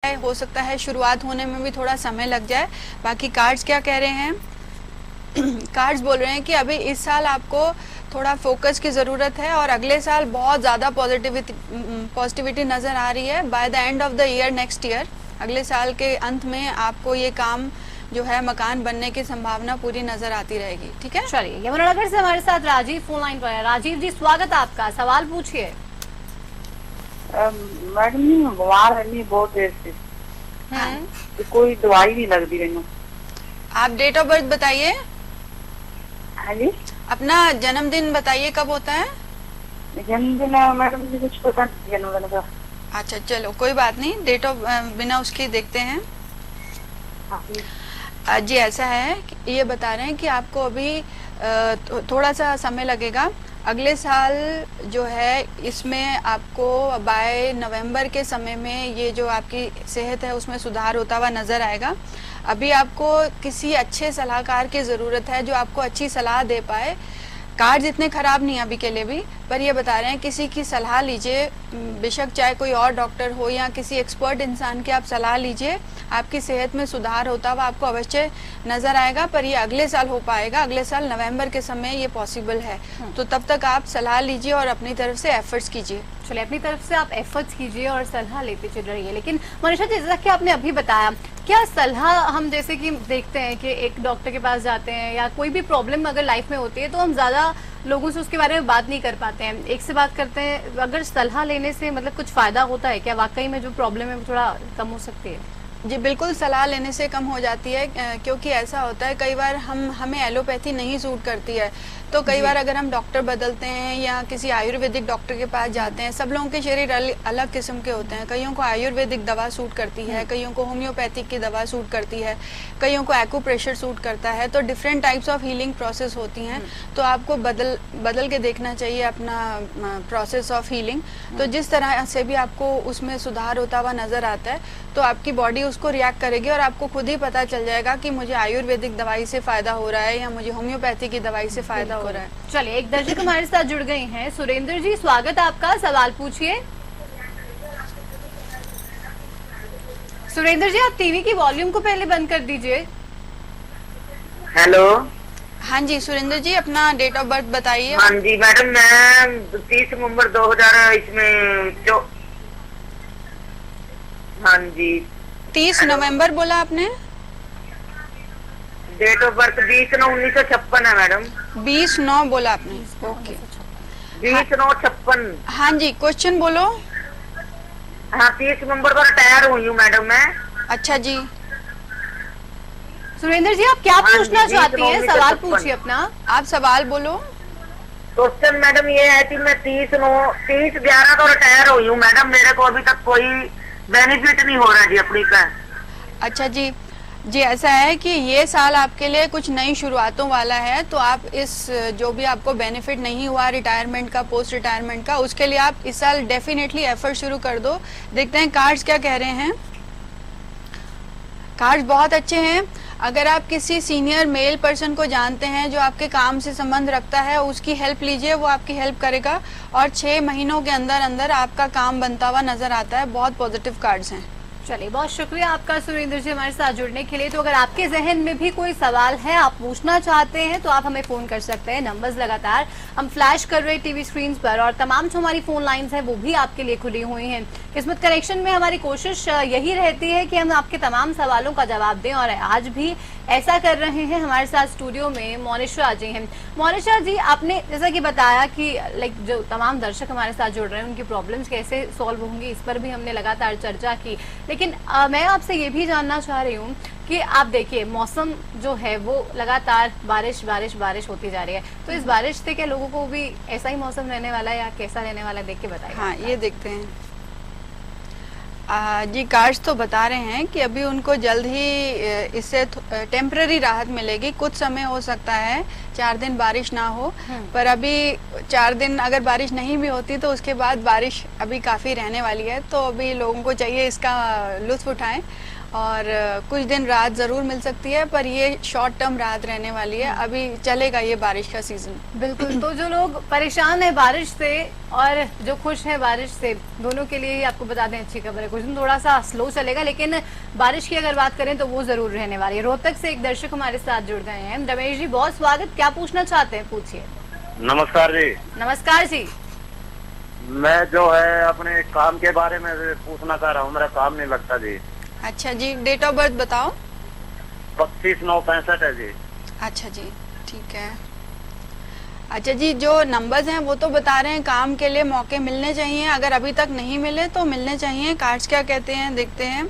हो सकता है शुरुआत होने में भी थोड़ा समय लग जाए। बाकी कार्ड्स क्या कह रहे हैं? कार्ड्स बोल रहे हैं कि अभी इस साल आपको थोड़ा फोकस की ज़रूरत है और अगले साल बहुत ज़्यादा पॉजिटिविटी नज़र आ रही है। By the end of the year next year, अगले साल के अंत में आपको ये काम जो है मकान बनने की संभावना पूरी नज़र आती रहेगी। ठीक है, चलिए यमुनानगर से हमारे साथ राजीव फोन लाइन पर है। राजीव जी स्वागत है आपका, सवाल पूछिए। मैडम जी मैं बीमार रहनी बहुत देर से, कोई दवाई नहीं लगती मैनू। आप डेट ऑफ बर्थ बताइए, हाँ जी, अपना जन्मदिन बताइए, कब होता है? जन्मदिन मैडम जी कुछ पता नहीं जन्मदिन का। अच्छा चलो कोई बात नहीं, डेट ऑफ बिना उसके देखते हैं। जी ऐसा है कि ये बता रहे हैं कि आपको अभी थोड़ा सा समय लगेगा। अगले साल जो है इसमें आपको बाय नवंबर के समय में ये जो आपकी सेहत है उसमें सुधार होता हुआ नज़र आएगा। अभी आपको किसी अच्छे सलाहकार की ज़रूरत है जो आपको अच्छी सलाह दे पाए। कार्ड इतने ख़राब नहीं अभी के लिए भी, पर ये बता रहे हैं किसी की सलाह लीजिए, बेशक चाहे कोई और डॉक्टर हो या किसी एक्सपर्ट इंसान की आप सलाह लीजिए। आपकी सेहत में सुधार होता हुआ आपको अवश्य नज़र आएगा, पर ये अगले साल हो पाएगा। अगले साल नवंबर के समय ये पॉसिबल है, तो तब तक आप सलाह लीजिए और अपनी तरफ से एफर्ट्स कीजिए। चलिए अपनी तरफ से आप एफर्ट्स कीजिए और सलाह लेते चल रही है। लेकिन मनीषा जी जैसा कि आपने अभी बताया, क्या सलाह हम जैसे कि देखते हैं कि एक डॉक्टर के पास जाते हैं या कोई भी प्रॉब्लम अगर लाइफ में होती है तो हम ज़्यादा लोगों से उसके बारे में बात नहीं कर पाते हैं, एक से बात करते हैं। अगर सलाह लेने से मतलब कुछ फ़ायदा होता है क्या? वाकई में जो प्रॉब्लम है वो थोड़ा कम हो सकती है? जी बिल्कुल, सलाह लेने से कम हो जाती है, क्योंकि ऐसा होता है कई बार हमें एलोपैथी नहीं सूट करती है, तो कई बार अगर हम डॉक्टर बदलते हैं या किसी आयुर्वेदिक डॉक्टर के पास जाते हैं, सब लोगों के शरीर अलग किस्म के होते हैं। कईयों को आयुर्वेदिक दवा सूट करती है, कईयों को होम्योपैथिक की दवा सूट करती है, कईयों को एक्यूप्रेशर सूट करता है, तो different types of healing process होती हैं। तो आपको बदल के देखना चाहिए अपना प्रोसेस ऑफ हीलिंग। तो जिस तरह से भी आपको उसमें सुधार होता हुआ नज़र आता है तो आपकी बॉडी उसको रिएक्ट करेगी और आपको खुद ही पता चल जाएगा कि मुझे आयुर्वेदिक दवाई से फ़ायदा हो रहा है या मुझे होम्योपैथी की दवाई से फ़ायदा हो रहा है। चलिए एक दर्शक हमारे साथ जुड़ गए हैं, सुरेंद्र जी स्वागत है आपका, सवाल पूछिए। सुरेंद्र जी आप टीवी की वॉल्यूम को पहले बंद कर दीजिए। हेलो, हाँ जी सुरेंद्र जी, अपना डेट ऑफ बर्थ बताइए। हाँ जी मैडम, मैं 30 नवंबर 2000 इसमें जो, हाँ जी 30 नवंबर बोला आपने? डेट ऑफ बर्थ 20/9/1956 है मैडम। 20/9 बोला आपने? ओके, 20/9/56। हाँ जी क्वेश्चन बोलो। हाँ 30 नवंबर को रिटायर हुई हूँ मैडम मैं। अच्छा जी, सुरेंद्र जी आप क्या हाँ पूछना जी, चाहती हैं? 20/9/1956। सवाल पूछिए अपना। आप सवाल बोलो। क्वेश्चन मैडम ये है कि मैं 30/11 को रिटायर हुई हूँ मैडम, मेरे को अभी तक कोई बेनिफिट नहीं हो रहा जी अपनी का। अच्छा जी, जी ऐसा है कि ये साल आपके लिए कुछ नई शुरुआतों वाला है, तो आप इस जो भी आपको बेनिफिट नहीं हुआ रिटायरमेंट का, पोस्ट रिटायरमेंट का, उसके लिए आप इस साल डेफिनेटली एफर्ट शुरू कर दो। देखते हैं कार्ड्स क्या कह रहे हैं। कार्ड्स बहुत अच्छे हैं। अगर आप किसी सीनियर मेल पर्सन को जानते हैं जो आपके काम से संबंध रखता है, उसकी हेल्प लीजिए, वो आपकी हेल्प करेगा और 6 महीनों के अंदर अंदर आपका काम बनता हुआ नजर आता है। बहुत पॉजिटिव कार्ड्स हैं। चलिए बहुत शुक्रिया आपका सुरेंद्र जी हमारे साथ जुड़ने के लिए। तो अगर आपके जहन में भी कोई सवाल है, आप पूछना चाहते हैं, तो आप हमें फोन कर सकते हैं। नंबर्स लगातार हम फ्लैश कर रहे हैं टीवी स्क्रीन पर और तमाम जो हमारी फोन लाइंस हैं वो भी आपके लिए खुली हुई हैं। किस्मत कनेक्शन में हमारी कोशिश यही रहती है कि हम आपके तमाम सवालों का जवाब दें और आज भी ऐसा कर रहे हैं। हमारे साथ स्टूडियो में मोनिशा जी हैं। मोनिशा जी आपने जैसा कि बताया कि लाइक जो तमाम दर्शक हमारे साथ जुड़ रहे हैं उनकी प्रॉब्लम्स कैसे सॉल्व होंगी, इस पर भी हमने लगातार चर्चा की। लेकिन मैं आपसे ये भी जानना चाह रही हूँ कि आप देखिए मौसम जो है वो लगातार बारिश बारिश बारिश होती जा रही है, तो इस बारिश से क्या लोगों को भी ऐसा ही मौसम रहने वाला है या कैसा रहने वाला है, देख के बताइए। हाँ ये देखते हैं। जी कार्ड्स तो बता रहे हैं कि अभी उनको जल्द ही इससे टेम्पररी राहत मिलेगी। कुछ समय हो सकता है 4 दिन बारिश ना हो, पर अभी 4 दिन अगर बारिश नहीं भी होती तो उसके बाद बारिश अभी काफ़ी रहने वाली है। तो अभी लोगों को चाहिए इसका लुत्फ उठाएं और कुछ दिन राहत ज़रूर मिल सकती है, पर ये शॉर्ट टर्म राहत रहने वाली है, अभी चलेगा ये बारिश का सीज़न। बिल्कुल, तो जो लोग परेशान है बारिश से और जो खुश है बारिश से, दोनों के लिए ही आपको बता दें अच्छी खबर है। कुछ दिन थोड़ा सा स्लो चलेगा, लेकिन बारिश की अगर बात करें तो वो जरूर रहने वाली है। रोहतक से एक दर्शक हमारे साथ जुड़ गए हैं। रमेश जी, बहुत स्वागत, क्या पूछना चाहते हैं, पूछिए। नमस्कार जी। नमस्कार जी। मैं जो है अपने काम के बारे में पूछना चाह रहा हूँ, मेरा काम नहीं लगता जी। अच्छा जी, डेट ऑफ बर्थ बताओ। 25/9/65 है जी। अच्छा जी, ठीक है। अच्छा जी, जो नंबर्स हैं वो तो बता रहे हैं काम के लिए मौके मिलने चाहिए, अगर अभी तक नहीं मिले तो मिलने चाहिए। कार्ड्स क्या कहते हैं देखते हैं।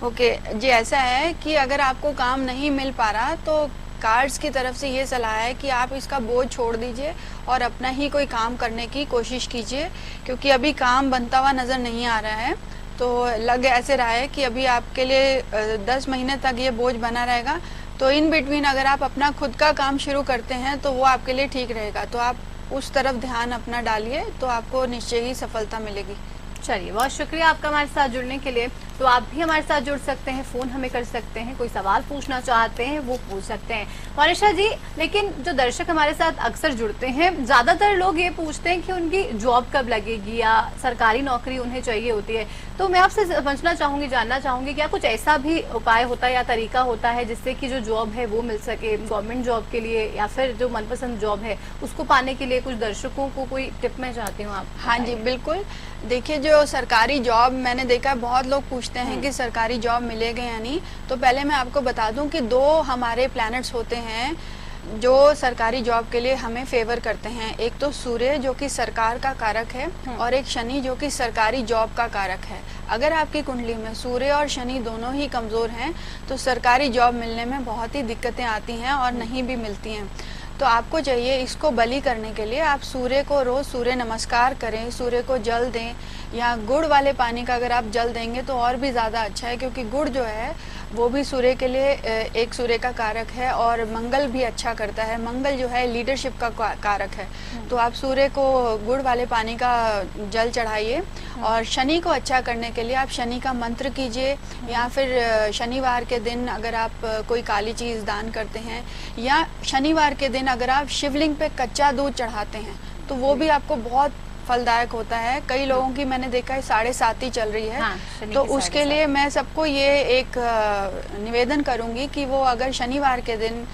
ओके जी, ऐसा है कि अगर आपको काम नहीं मिल पा रहा तो कार्ड्स की तरफ से ये सलाह है कि आप इसका बोझ छोड़ दीजिए और अपना ही कोई काम करने की कोशिश कीजिए, क्योंकि अभी काम बनता हुआ नज़र नहीं आ रहा है। तो लग ऐसे रहा है कि अभी आपके लिए 10 महीने तक ये बोझ बना रहेगा। तो इन बिटवीन अगर आप अपना खुद का काम शुरू करते हैं तो वो आपके लिए ठीक रहेगा। तो आप उस तरफ ध्यान अपना डालिए, तो आपको निश्चय ही सफलता मिलेगी। चलिए, बहुत शुक्रिया आपका हमारे साथ जुड़ने के लिए। तो आप भी हमारे साथ जुड़ सकते हैं, फोन हमें कर सकते हैं, कोई सवाल पूछना चाहते हैं वो पूछ सकते हैं। मोनिशा जी, लेकिन जो दर्शक हमारे साथ अक्सर जुड़ते हैं, ज्यादातर लोग ये पूछते हैं कि उनकी जॉब कब लगेगी या सरकारी नौकरी उन्हें चाहिए होती है। तो मैं आपसे समझना चाहूंगी, जानना चाहूंगी, क्या कुछ ऐसा भी उपाय होता है या तरीका होता है जिससे कि जो जॉब है वो मिल सके गवर्नमेंट जॉब के लिए, या फिर जो मनपसंद जॉब है उसको पाने के लिए कुछ दर्शकों को कोई टिप मैं चाहती हूँ आप? हाँ जी, बिल्कुल। देखिए, जो सरकारी जॉब मैंने देखा, बहुत लोग पूछते हैं कि सरकारी जॉब मिलेगा या नहीं। तो पहले मैं आपको बता दूं कि 2 हमारे प्लैनेट्स होते हैं जो सरकारी जॉब के लिए हमें फेवर करते हैं। एक तो सूर्य जो कि सरकार का कारक है, और एक शनि जो कि सरकारी जॉब का कारक है। अगर आपकी कुंडली में सूर्य और शनि दोनों ही कमज़ोर हैं तो सरकारी जॉब मिलने में बहुत ही दिक्कतें आती हैं और नहीं भी मिलती हैं। तो आपको चाहिए, इसको बली करने के लिए आप सूर्य को रोज़ सूर्य नमस्कार करें, सूर्य को जल दें, या गुड़ वाले पानी का अगर आप जल देंगे तो और भी ज़्यादा अच्छा है, क्योंकि गुड़ जो है वो भी सूर्य के लिए एक सूर्य का कारक है और मंगल भी अच्छा करता है। मंगल जो है लीडरशिप का कारक है। तो आप सूर्य को गुड़ वाले पानी का जल चढ़ाइए। और शनि को अच्छा करने के लिए आप शनि का मंत्र कीजिए, या फिर शनिवार के दिन अगर आप कोई काली चीज़ दान करते हैं, या शनिवार के दिन अगर आप शिवलिंग पे कच्चा दूध चढ़ाते हैं तो वो भी आपको बहुत फलदायक होता है। कई लोगों की मैंने देखा है 7.5 ही चल रही है। हाँ, तो उसके लिए मैं सबको ये एक निवेदन करूंगी कि वो अगर शनिवार के दिन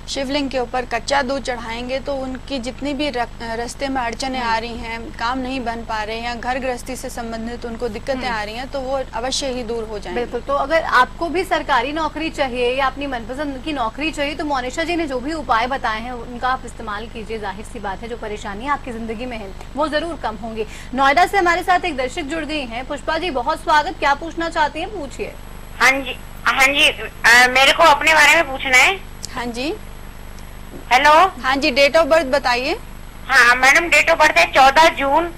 शिवलिंग के ऊपर कच्चा दूध चढ़ाएंगे तो उनकी जितनी भी रास्ते में अड़चने आ रही हैं, काम नहीं बन पा रहे हैं, या घर गृहस्थी से संबंधित उनको दिक्कतें आ रही हैं, तो वो अवश्य ही दूर हो जाएंगे। बिल्कुल। तो अगर आपको भी सरकारी नौकरी चाहिए या अपनी मनपसंद की नौकरी चाहिए तो मोनिशा जी ने जो भी उपाय बताए हैं उनका आप इस्तेमाल कीजिए। जाहिर सी बात है जो परेशानियां आपकी जिंदगी में है वो जरूर कम होंगी। नोएडा से हमारे साथ एक दर्शक जुड़ गई हैं। पुष्पा जी, बहुत स्वागत, क्या पूछना चाहती हैं, पूछिए। हाँ जी, हाँ जी, मेरे को अपने बारे में पूछना है। हाँ जी। हेलो। हाँ जी, डेट ऑफ बर्थ बताइए। हाँ मैडम, डेट ऑफ बर्थ है 14 जून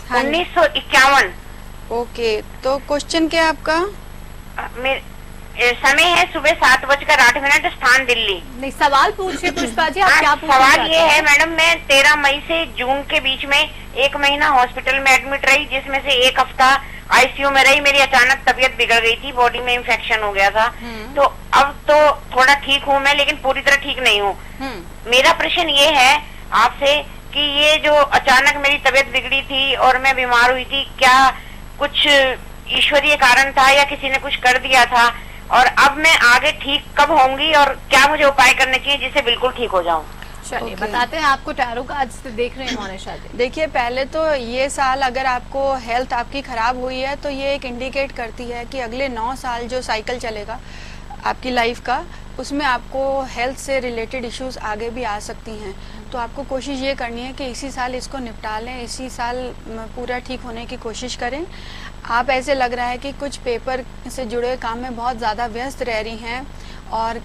हाँ 1951। ओके, तो क्वेश्चन क्या है आपका? समय है सुबह 7:08, स्थान दिल्ली। नहीं, सवाल पूछिए पुष्पा जी, आप क्या पूछना सवाल चाहते ये हैं? है मैडम, मैं 13 मई से जून के बीच में 1 महीना हॉस्पिटल में एडमिट रही, जिसमें से 1 हफ्ता आईसीयू में रही। मेरी अचानक तबीयत बिगड़ गई थी, बॉडी में इंफेक्शन हो गया था। तो अब तो थोड़ा ठीक हूँ मैं, लेकिन पूरी तरह ठीक नहीं हूँ। मेरा प्रश्न ये है आपसे कि ये जो अचानक मेरी तबीयत बिगड़ी थी और मैं बीमार हुई थी, क्या कुछ ईश्वरीय कारण था या किसी ने कुछ कर दिया था? और अब मैं आगे ठीक कब होंगी और क्या मुझे उपाय करने चाहिए जिससे बिल्कुल ठीक हो जाऊं? चलिए, Okay. बताते हैं आपको। टैरो कार्ड से देख रहे हैं मोनिशा जी। देखिए, पहले तो ये साल अगर आपको हेल्थ आपकी खराब हुई है तो ये एक इंडिकेट करती है कि अगले 9 साल जो साइकिल चलेगा आपकी लाइफ का, उसमें आपको हेल्थ से रिलेटेड इश्यूज आगे भी आ सकती हैं। तो आपको कोशिश ये करनी है कि इसी साल इसको निपटा लें, इसी साल पूरा ठीक होने की कोशिश करें। आप ऐसे लग रहा है कि कुछ पेपर से जुड़े काम में बहुत ज़्यादा व्यस्त रह रही हैं, और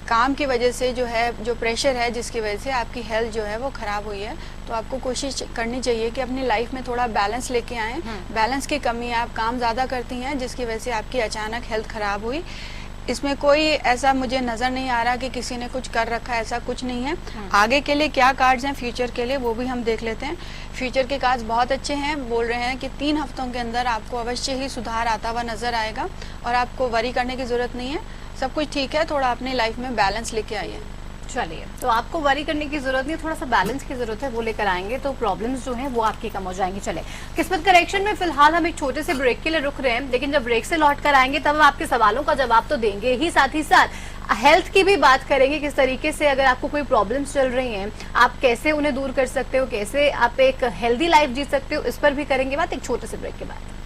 काम की वजह से जो है, जो प्रेशर है जिसकी वजह से आपकी हेल्थ जो है वो ख़राब हुई है। तो आपको कोशिश करनी चाहिए कि अपनी लाइफ में थोड़ा बैलेंस लेके आएँ। बैलेंस की कमी, आप काम ज़्यादा करती हैं जिसकी वजह से आपकी अचानक हेल्थ ख़राब हुई। इसमें कोई ऐसा मुझे नजर नहीं आ रहा कि किसी ने कुछ कर रखा है, ऐसा कुछ नहीं है। आगे के लिए क्या कार्ड्स हैं फ्यूचर के लिए वो भी हम देख लेते हैं। फ्यूचर के कार्ड्स बहुत अच्छे हैं, बोल रहे हैं कि 3 हफ्तों के अंदर आपको अवश्य ही सुधार आता हुआ नजर आएगा और आपको वरी करने की जरूरत नहीं है, सब कुछ ठीक है। थोड़ा अपनी लाइफ में बैलेंस लेके आइए। चलिए, तो आपको वरी करने की जरूरत नहीं, थोड़ा सा बैलेंस की जरूरत है, वो लेकर आएंगे तो प्रॉब्लम्स जो हैं वो आपकी कम हो जाएंगी। चले, किस्मत करेक्शन में फिलहाल हम एक छोटे से ब्रेक के लिए रुक रहे हैं, लेकिन जब ब्रेक से लौट कर आएंगे तब हम आपके सवालों का जवाब तो देंगे ही, साथ हेल्थ की भी बात करेंगे, किस तरीके से अगर आपको कोई प्रॉब्लम्स चल रही हैं आप कैसे उन्हें दूर कर सकते हो, कैसे आप एक हेल्दी लाइफ जी सकते हो, इस पर भी करेंगे बात एक छोटे से ब्रेक के बाद।